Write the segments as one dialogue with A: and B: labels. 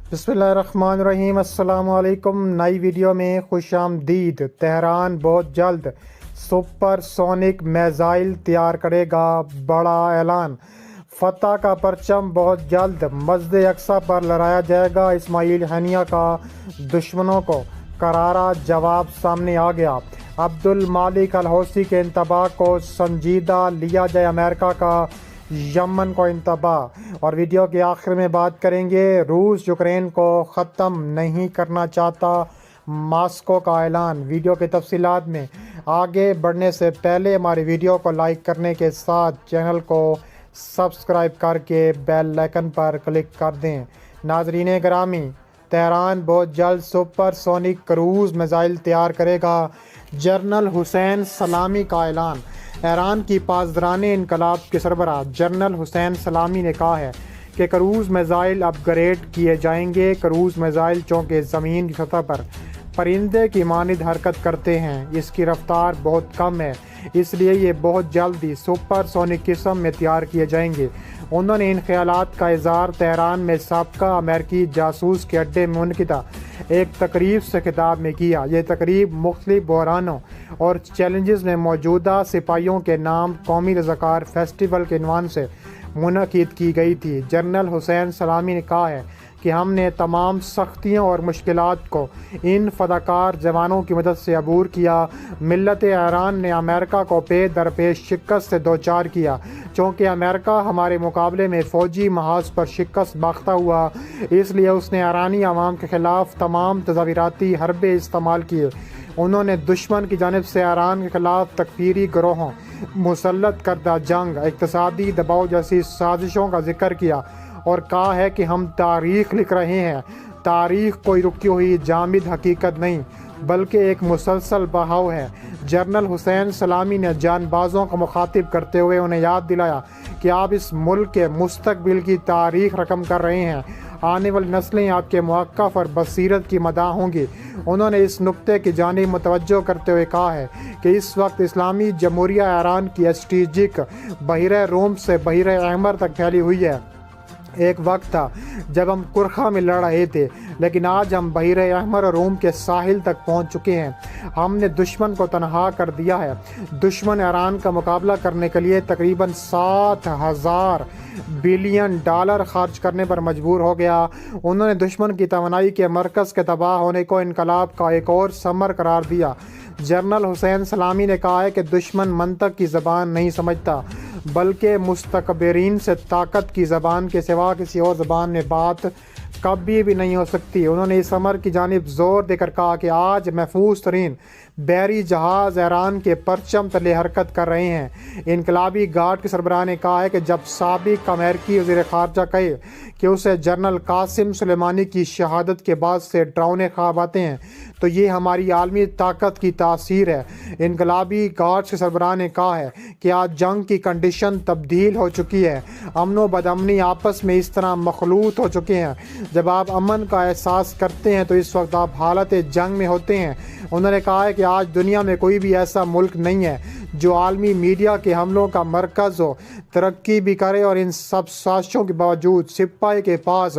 A: बिस्मिल्लाहिर्रहमानिर्रहीम। अस्सलाम वालेकुम। नई वीडियो में खुश आमदीद। तेहरान बहुत जल्द सुपर सोनिक मिसाइल तैयार करेगा, बड़ा ऐलान। फतह का परचम बहुत जल्द मस्जिद अक्सा पर लहराया जाएगा। इस्माइल हनिया का दुश्मनों को करारा जवाब सामने आ गया। अब्दुल मालिक अल हौसी के इंतबाह को संजीदा लिया जाए, अमेरिका का यमन को इंतबाह। और वीडियो के आखिर में बात करेंगे, रूस यूक्रेन को ख़त्म नहीं करना चाहता, मॉस्को का ऐलान। वीडियो की तफसीलात में आगे बढ़ने से पहले हमारी वीडियो को लाइक करने के साथ चैनल को सब्सक्राइब करके बेल आइकन पर क्लिक कर दें। नाज़रीन गिरामी, तेहरान बहुत जल्द सुपर सोनिक क्रूज़ मिसाइल तैयार करेगा, जनरल हुसैन सलामी का ऐलान। ईरान की पासदाराने इनकलाब के सरबराह जनरल हुसैन सलामी ने कहा है कि क्रूज़ मिसाइल अपग्रेड किए जाएंगे। क्रूज़ मिसाइल चूँकि ज़मीन की सतह पर परिंदे की मानिंद हरकत करते हैं, इसकी रफ्तार बहुत कम है, इसलिए ये बहुत जल्द ही सुपर सोनिक किस्म में तैयार किए जाएंगे। उन्होंने इन ख्यालात का इज़हार तेहरान में साबका अमेरिकी जासूस के अड्डे में मुनक़िदा एक तकरीब से खिताब में किया। ये तकरीब मुख्तलिफ बहरानों और चैलेंजेस में मौजूदा सिपाहियों के नाम कौमी रज़ाकार फेस्टिवल के इन्वान से मुनक़िद की गई थी। जनरल हुसैन सलामी ने कहा है कि हमने तमाम सख्तियों और मुश्किलात को इन फदाकार जवानों की मदद से अबूर किया। मिल्लत ईरान ने अमेरिका को पे दरपेश शिकस्त से दो चार किया, चूँकि अमेरिका हमारे मुकाबले में फ़ौजी महाज पर शिकस्त बाख्ता हुआ, इसलिए उसने ईरानी अवाम के ख़िलाफ़ तमाम तज़ाविराती हरबे इस्तेमाल किए। उन्होंने दुश्मन की जानिब से ईरान के ख़िलाफ़ तकफ़ीरी ग्रोहों, मुसल्लत करदा जंग, इक़्तिसादी दबाव जैसी साजिशों का जिक्र किया और कहा है कि हम तारीख़ लिख रहे हैं। तारीख़ कोई रुकी हुई जामिद हकीकत नहीं, बल्कि एक मुसलसल बहाव है। जनरल हुसैन सलामी ने जानबाजों को मुखातिब करते हुए उन्हें याद दिलाया कि आप इस मुल्क के मुस्तकबिल की तारीख़ रकम कर रहे हैं। आने वाली नस्लें आपके मौक़िफ़ और बसीरत की मदाह होंगी। उन्होंने इस नुक्ते की जानिब मुतवज्जो करते हुए कहा है कि इस वक्त इस्लामी जमहूरिया ईरान की स्ट्रेटेजिक बहिर रोम से बहिर अहमर तक फैली हुई है। एक वक्त था जब हम कुरखा में लड़ रहे थे, लेकिन आज हम बहिर अहमर और रोम के साहिल तक पहुंच चुके हैं। हमने दुश्मन को तनहा कर दिया है। दुश्मन ईरान का मुकाबला करने के लिए तकरीबन 7,000 बिलियन डॉलर खर्च करने पर मजबूर हो गया। उन्होंने दुश्मन की तवानाई के मरकज़ के तबाह होने को इनकलाब का एक और समर करार दिया। जनरल हुसैन सलामी ने कहा है कि दुश्मन मंतक की ज़बान नहीं समझता, बल्कि मुस्तकबिरीन से ताकत की ज़बान के सिवा किसी और ज़बान में बात कभी भी नहीं हो सकती। उन्होंने इस अमर की जानिब ज़ोर देकर कहा कि आज महफूज तरीन बहरी जहाज़ ईरान के परचम तले हरकत कर रहे हैं। इनकलाबी गार्ड के सरबराह ने कहा है कि जब साबिक अमेरिकी वज़ीर ख़ारजा कहे कि उसे जनरल कासिम सुलेमानी की शहादत के बाद से डरावने ख्वाब आते हैं, तो ये हमारी आलमी ताकत की तासीर है। इनकलाबी गार्ड्स के सरबराह ने कहा है कि आज जंग की कंडीशन तब्दील हो चुकी है। अमन व बदअमनी आपस में इस तरह मखलूत हो चुके हैं। जब आप अमन का एहसास करते हैं तो इस वक्त आप हालत जंग में होते हैं। उन्होंने कहा है कि आज दुनिया में कोई भी ऐसा मुल्क नहीं है जो आलमी मीडिया के हमलों का मरकज़ हो, तरक्की भी करे और इन सब साजिशों के बावजूद सिपाही के पास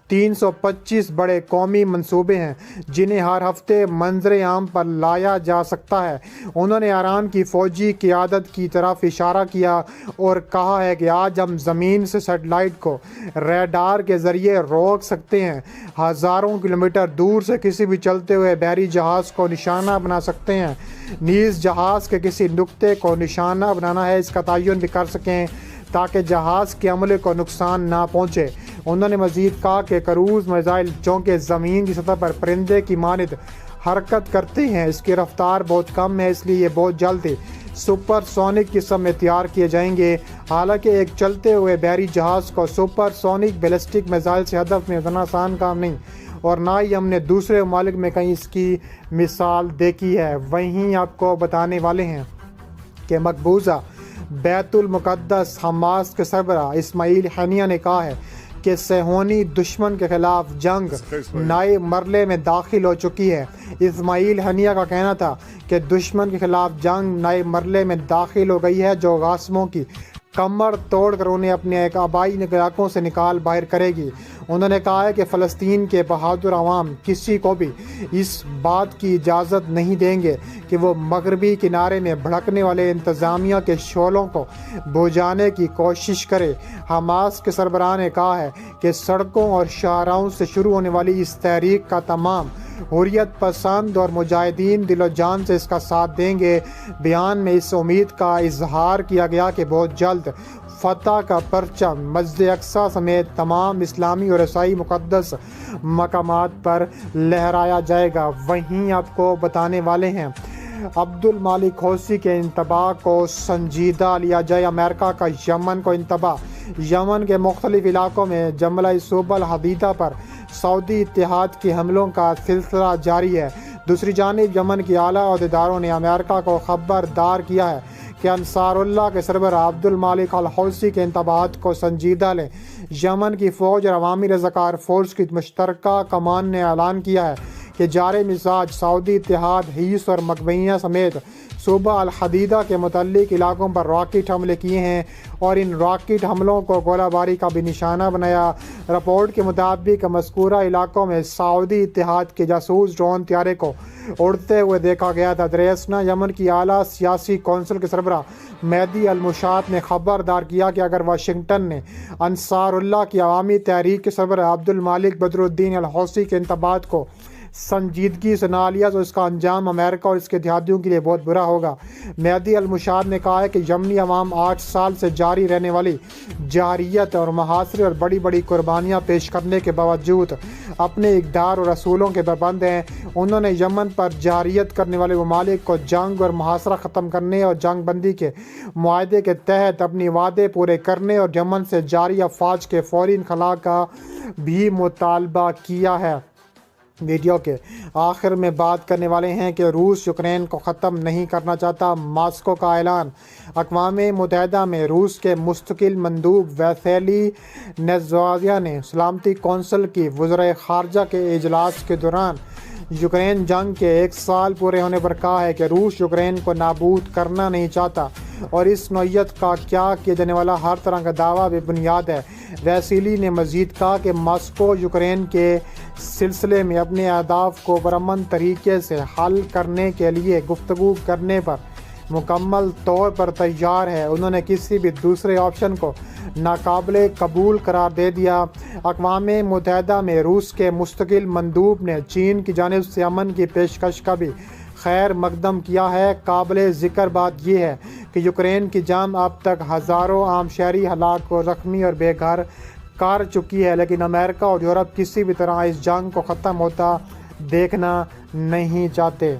A: 325 बड़े कौमी मंसूबे हैं जिन्हें हर हफ्ते मंजर आम पर लाया जा सकता है। उन्होंने ईरान की फ़ौजी क़ियादत की तरफ इशारा किया और कहा है कि आज हम ज़मीन से सेटेलाइट को रडार के ज़रिए रोक सकते हैं। हज़ारों किलोमीटर दूर से किसी भी चलते हुए बहरी जहाज़ को निशाना बना सकते हैं। नीज़ जहाज़ के किसी नुक्ते को निशाना बनाना है, इसका तयन भी कर सकें ताकि जहाज़ के अमले को नुकसान ना पहुँचे। उन्होंने मज़ीद कहा कि क्रूज़ मिसाइल चूँकि ज़मीन की सतह पर परिंदे की मानिंद हरकत करते हैं, इसकी रफ्तार बहुत कम है, इसलिए ये बहुत जल्द ही सुपर सोनिक किस्म में तैयार किए जाएंगे। हालांकि एक चलते हुए बहरी जहाज़ को सुपर सोनिक बैलिस्टिक मिसाइल से हदफ में उतना आसान काम नहीं, और ना ही हमने दूसरे ममालिक में कहीं इसकी मिसाल देखी है। वहीं आपको बताने वाले हैं कि मकबूजा बैतुल मुक़द्दस हमास के सरबराह इस्माइल हनिया ने कहा है कि सेहोनी दुश्मन के खिलाफ जंग नए मरले में दाखिल हो चुकी है। इस्माइल हनिया का कहना था कि दुश्मन के खिलाफ जंग नए मरले में दाखिल हो गई है, जो गासमों की کمر توڑ کر انہیں اپنے ایک آبائی علاقوں سے نکال باہر کرے گی۔ انہوں نے کہا ہے کہ فلسطین کے بہادر عوام کسی کو بھی اس بات کی اجازت نہیں دیں گے کہ وہ مغربی کنارے میں بھڑکنے والے انتظامیہ کے شعلوں کو بجھانے کی کوشش کرے۔ حماس کے سربراہ نے کہا ہے کہ سڑکوں اور شاہراہوں سے شروع ہونے والی اس تحریک کا تمام حریت پسند اور مجاہدین دل و جان سے اس کا ساتھ دیں گے۔ بیان میں اس امید کا اظہار کیا گیا کہ بہت جلد فتح کا پرچم مسجد اقصی سمیت تمام اسلامی اور عیسائی مقدس مقامات پر لہرایا جائے گا۔ وہیں آپ کو بتانے والے ہیں عبد المالک حوثی کے انتباہ کو سنجیدہ لیا جائے۔ امریکہ کا یمن کو انتباہ۔ یمن کے مختلف علاقوں میں جملہ صوبہ الحدیدہ پر سعودی اتحاد کے حملوں کا سلسلہ جاری ہے۔ دوسری جانب یمن کے اعلیٰ عہدیداروں نے امریکہ کو خبردار کیا ہے کہ انصار اللہ کے سربراہ عبد المالک الحوثی کے انتباہات کو سنجیدہ لیں۔ یمن کی فوج اور عوامی رضاکار فورس کی مشترکہ کمان نے اعلان کیا ہے کہ جارِ مزاج سعودی اتحاد حیث اور مقبیہ سمیت صوبہ الحدیدہ کے متعلق علاقوں پر راکٹ حملے کیے ہیں اور ان راکٹ حملوں کو گولہ باری کا بھی نشانہ بنایا۔ رپورٹ کے مطابق مذکورہ علاقوں میں سعودی اتحاد کے جاسوس ڈرون طیارے کو اڑتے ہوئے دیکھا گیا تھا۔ درسنا یمن کی اعلیٰ سیاسی کونسل کے سربراہ مہدی المشاط نے خبردار کیا کہ اگر واشنگٹن نے انصار اللہ کی عوامی تحریک کے سربراہ عبد المالک بدر الدین الحوثی کے انتباہات کو سنجیدگی سے نہ لیا تو اس کا انجام امریکہ اور اس کے اتحادیوں کے لیے بہت برا ہوگا۔ مہدی المشاط نے کہا ہے کہ یمنی عوام 8 سال سے جاری رہنے والی جارحیت اور محاصرے اور بڑی بڑی قربانیاں پیش کرنے کے باوجود اپنے اقدار اور اصولوں کے پابند ہیں۔ انہوں نے یمن پر جارحیت کرنے والے ممالک کو جنگ اور محاصرہ ختم کرنے اور جنگ بندی کے معاہدے کے تحت اپنی وعدے پورے کرنے اور یمن سے جاری افواج کے فوری انخلاء کا بھی مطالبہ کیا ہے۔ ویڈیو کے آخر میں بات کرنے والے ہیں کہ روس یوکرین کو ختم نہیں کرنا چاہتا، ماسکو کا اعلان۔ اقوام متحدہ میں روس کے مستقل مندوب ویسیلی نیزوازیا نے سلامتی کونسل کی وزرائے خارجہ کے اجلاس کے دوران یوکرین جنگ کے 1 سال پورے ہونے پر کہا ہے کہ روس یوکرین کو نابود کرنا نہیں چاہتا اور اس نوعیت کا کیا کیا جانے والا ہر طرح کا دعویٰ بے بنیاد ہے۔ ویسیلی نے مزید کہا کہ ماسکو یوکرین کے سلسلے میں اپنے اہداف کو پرامن طریقے سے حل کرنے کے لیے گفتگو کرنے پر مکمل طور پر تیار ہے۔ انہوں نے کسی بھی دوسرے آپشن کو ناقابل قبول قرار دے دیا۔ اقوام متحدہ میں روس کے مستقل مندوب نے چین کی جانب سے امن کی پیشکش کا بھی خیر مقدم کیا ہے۔ قابل ذکر بات یہ ہے کہ یوکرین کی جنگ اب تک ہزاروں عام شہری ہلاک اور زخمی اور بے گھر کر چکی ہے، لیکن امریکہ اور یورپ کسی بھی طرح اس جنگ کو ختم ہوتا دیکھنا نہیں چاہتے۔